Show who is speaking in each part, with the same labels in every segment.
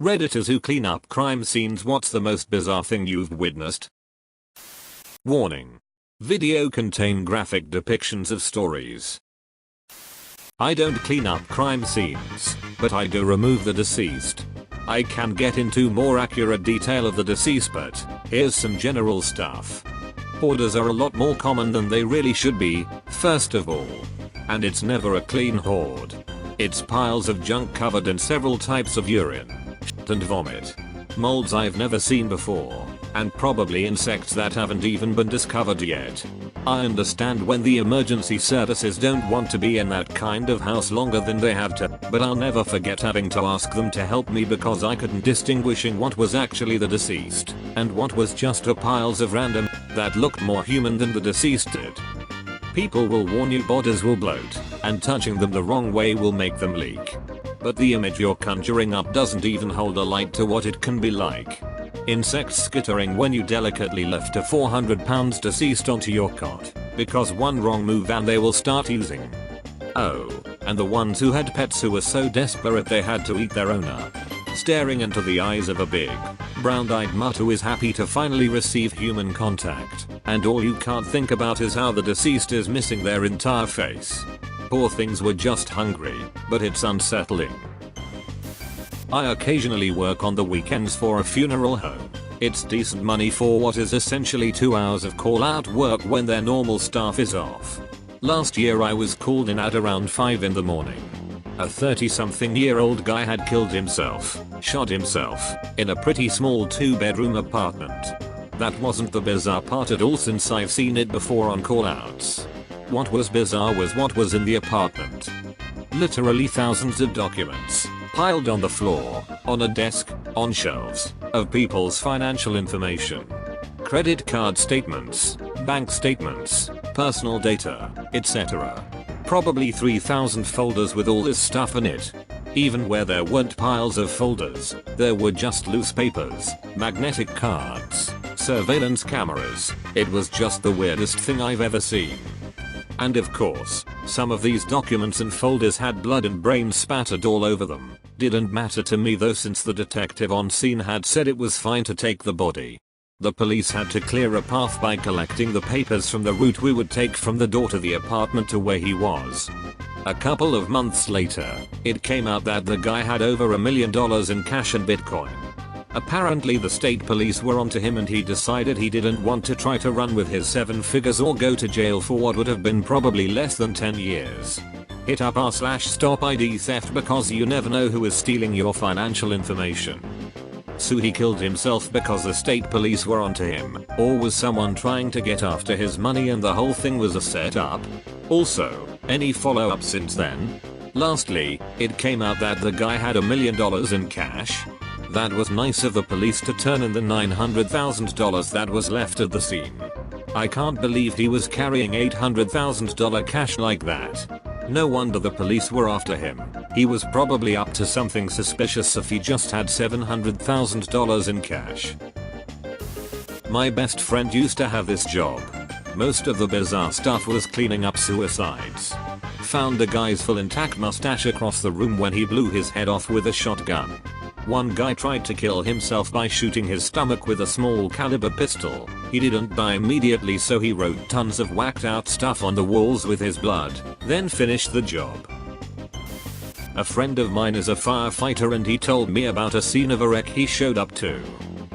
Speaker 1: Redditors who clean up crime scenes. What's the most bizarre thing you've witnessed? Warning. Video contain graphic depictions of stories. I don't clean up crime scenes, but I do remove the deceased. I can get into more accurate detail of the deceased, but here's some general stuff. Hoarders are a lot more common than they really should be, first of all. And it's never a clean hoard. It's piles of junk covered in several types of urine, shit and vomit. Molds I've never seen before, and probably insects that haven't even been discovered yet. I understand when the emergency services don't want to be in that kind of house longer than they have to, but I'll never forget having to ask them to help me because I couldn't distinguishing what was actually the deceased and what was just a piles of random that looked more human than the deceased did. People will warn you bodies will bloat, and touching them the wrong way will make them leak. But the image you're conjuring up doesn't even hold a light to what it can be like. Insects skittering when you delicately lift a 400-pound deceased onto your cot, because one wrong move and they will start oozing. Oh, and the ones who had pets who were so desperate they had to eat their owner. Staring into the eyes of a big, brown-eyed mutt who is happy to finally receive human contact, and all you can't think about is how the deceased is missing their entire face. Poor things were just hungry, but it's unsettling. I occasionally work on the weekends for a funeral home. It's decent money for what is essentially 2 hours of call-out work when their normal staff is off. Last year I was called in at around 5 in the morning. A 30-something-year-old guy had killed himself, shot himself, in a pretty small 2-bedroom apartment. That wasn't the bizarre part at all since I've seen it before on call-outs. What was bizarre was what was in the apartment. Literally thousands of documents, piled on the floor, on a desk, on shelves, of people's financial information. Credit card statements, bank statements, personal data, etc. Probably 3,000 folders with all this stuff in it. Even where there weren't piles of folders, there were just loose papers, magnetic cards, surveillance cameras. It was just the weirdest thing I've ever seen. And of course, some of these documents and folders had blood and brains spattered all over them. Didn't matter to me though, since the detective on scene had said it was fine to take the body. The police had to clear a path by collecting the papers from the route we would take from the door to the apartment to where he was. A couple of months later, it came out that the guy had over $1 million in cash and Bitcoin. Apparently the state police were onto him and he decided he didn't want to try to run with his 7 figures or go to jail for what would have been probably less than 10 years. Hit up r/stop ID theft because you never know who is stealing your financial information. So he killed himself because the state police were onto him, or was someone trying to get after his money and the whole thing was a setup? Also, any follow-up since then? Lastly, it came out that the guy had $1 million in cash. That was nice of the police to turn in the $900,000 that was left at the scene. I can't believe he was carrying $800,000 cash like that. No wonder the police were after him. He was probably up to something suspicious if he just had $700,000 in cash. My best friend used to have this job. Most of the bizarre stuff was cleaning up suicides. Found a guy's full intact mustache across the room when he blew his head off with a shotgun. One guy tried to kill himself by shooting his stomach with a small caliber pistol. He didn't die immediately, so he wrote tons of whacked out stuff on the walls with his blood, then finished the job. A friend of mine is a firefighter and he told me about a scene of a wreck he showed up to.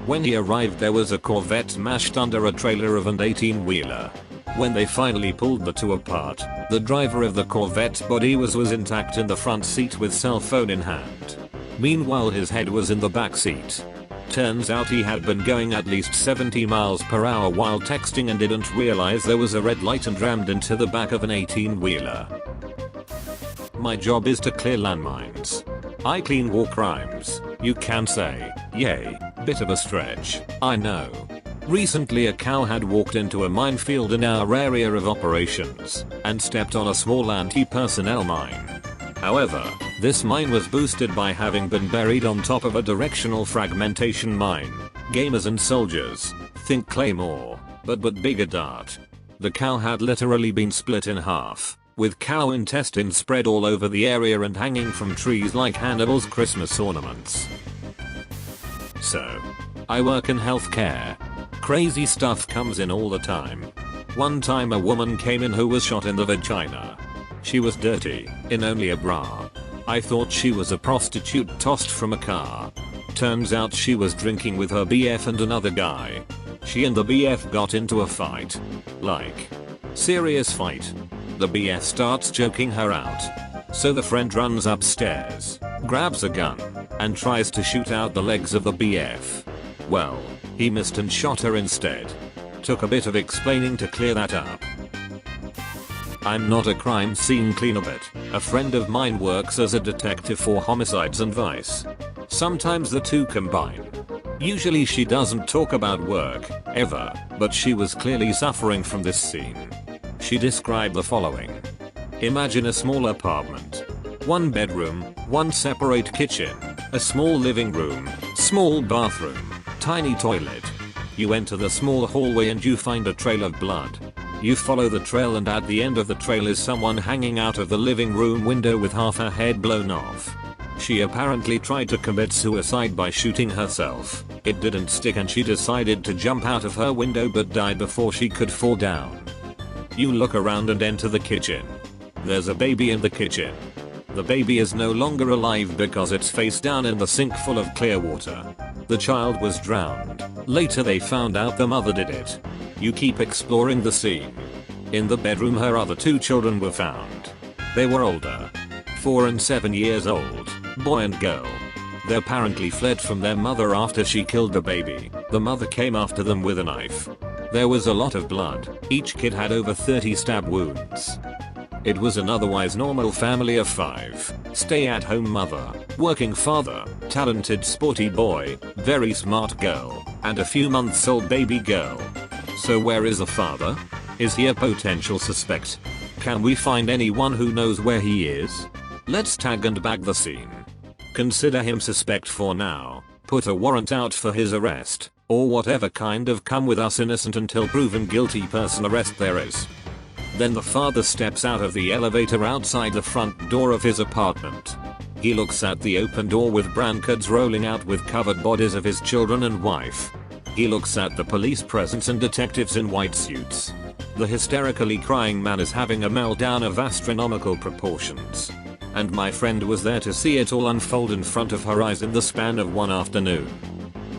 Speaker 1: When he arrived there was a Corvette smashed under a trailer of an 18-wheeler. When they finally pulled the two apart, the driver of the Corvette's body was intact in the front seat with cell phone in hand. Meanwhile his head was in the back seat. Turns out he had been going at least 70 miles per hour while texting and didn't realize there was a red light and rammed into the back of an 18-wheeler. My job is to clear landmines. I clean war crimes, you can say. Yay, bit of a stretch, I know. Recently a cow had walked into a minefield in our area of operations and stepped on a small anti-personnel mine. However, this mine was boosted by having been buried on top of a directional fragmentation mine. Gamers and soldiers, think Claymore, but bigger dart. The cow had literally been split in half, with cow intestines spread all over the area and hanging from trees like Hannibal's Christmas ornaments. So, I work in healthcare. Crazy stuff comes in all the time. One time a woman came in who was shot in the vagina. She was dirty, in only a bra. I thought she was a prostitute tossed from a car. Turns out she was drinking with her BF and another guy. She and the BF got into a fight. Like, serious fight. The BF starts choking her out. So the friend runs upstairs, grabs a gun, and tries to shoot out the legs of the BF. Well, he missed and shot her instead. Took a bit of explaining to clear that up. I'm not a crime scene cleaner, but a friend of mine works as a detective for homicides and vice. Sometimes the two combine. Usually she doesn't talk about work, ever, but she was clearly suffering from this scene. She described the following. Imagine a small apartment. One bedroom, one separate kitchen, a small living room, small bathroom, tiny toilet. You enter the small hallway and you find a trail of blood. You follow the trail and at the end of the trail is someone hanging out of the living room window with half her head blown off. She apparently tried to commit suicide by shooting herself. It didn't stick and she decided to jump out of her window but died before she could fall down. You look around and enter the kitchen. There's a baby in the kitchen. The baby is no longer alive because it's face down in the sink full of clear water. The child was drowned. Later they found out the mother did it. You keep exploring the scene. In the bedroom her other two children were found. They were older. 4 and 7 years old, boy and girl. They apparently fled from their mother after she killed the baby. The mother came after them with a knife. There was a lot of blood. Each kid had over 30 stab wounds. It was an otherwise normal family of 5. Stay-at-home mother, working father, talented sporty boy, very smart girl, and a few months old baby girl. So where is the father? Is he a potential suspect? Can we find anyone who knows where he is? Let's tag and bag the scene. Consider him suspect for now. Put a warrant out for his arrest, or whatever kind of come with us innocent until proven guilty person arrest there is. Then the father steps out of the elevator outside the front door of his apartment. He looks at the open door with brown curds rolling out with covered bodies of his children and wife. He looks at the police presence and detectives in white suits. The hysterically crying man is having a meltdown of astronomical proportions. And my friend was there to see it all unfold in front of her eyes in the span of one afternoon.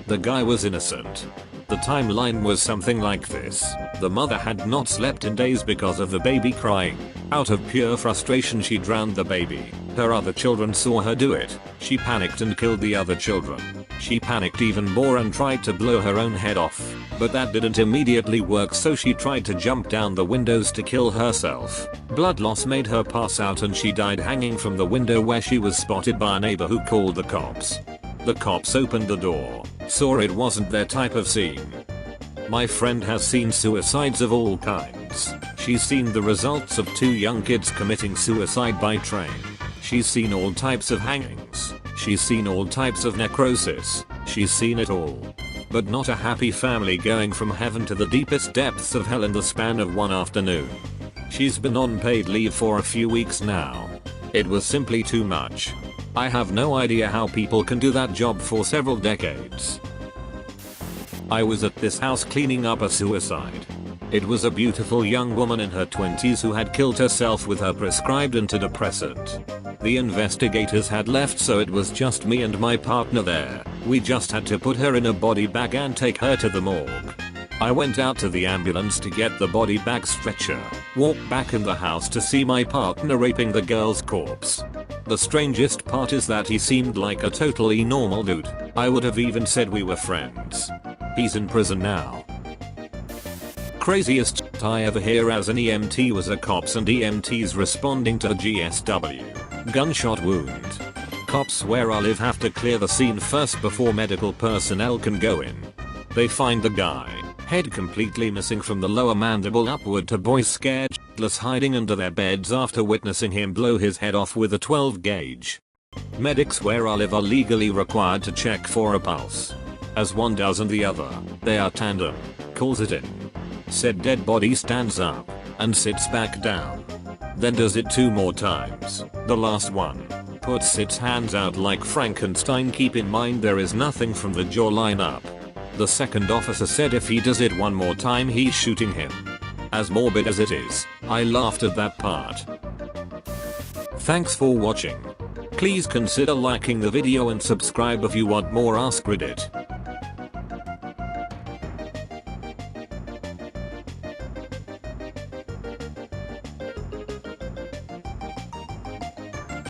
Speaker 1: The guy was innocent. The timeline was something like this. The mother had not slept in days because of the baby crying. Out of pure frustration she drowned the baby. Her other children saw her do it. She panicked and killed the other children. She panicked even more and tried to blow her own head off. But that didn't immediately work, so she tried to jump down the windows to kill herself. Blood loss made her pass out and she died hanging from the window, where she was spotted by a neighbor who called the cops. The cops opened the door, saw it wasn't their type of scene. My friend has seen suicides of all kinds. She's seen the results of 2 young kids committing suicide by train. She's seen all types of hangings. She's seen all types of necrosis. She's seen it all. But not a happy family going from heaven to the deepest depths of hell in the span of one afternoon. She's been on paid leave for a few weeks now. It was simply too much. I have no idea how people can do that job for several decades. I was at this house cleaning up a suicide. It was a beautiful young woman in her 20s who had killed herself with her prescribed antidepressant. The investigators had left, so it was just me and my partner there. We just had to put her in a body bag and take her to the morgue. I went out to the ambulance to get the body bag stretcher, walked back in the house to see my partner raping the girl's corpse. The strangest part is that he seemed like a totally normal dude. I would have even said we were friends. He's in prison now. Craziest I ever hear as an EMT was a cops and EMTs responding to a GSW gunshot wound. Cops where I live have to clear the scene first before medical personnel can go in. They find the guy, head completely missing from the lower mandible upward to boys scared shitless hiding under their beds after witnessing him blow his head off with a 12 gauge. Medics where I live are legally required to check for a pulse. As one does and the other, they are tandem, calls it in. Said dead body stands up and sits back down. Then does it 2 more times. The last one, puts its hands out like Frankenstein. Keep in mind there is nothing from the jawline up. The second officer said if he does it one more time he's shooting him. As morbid as it is, I laughed at that part. Thanks for watching. Please consider liking the video and subscribe if you want more Ask Reddit.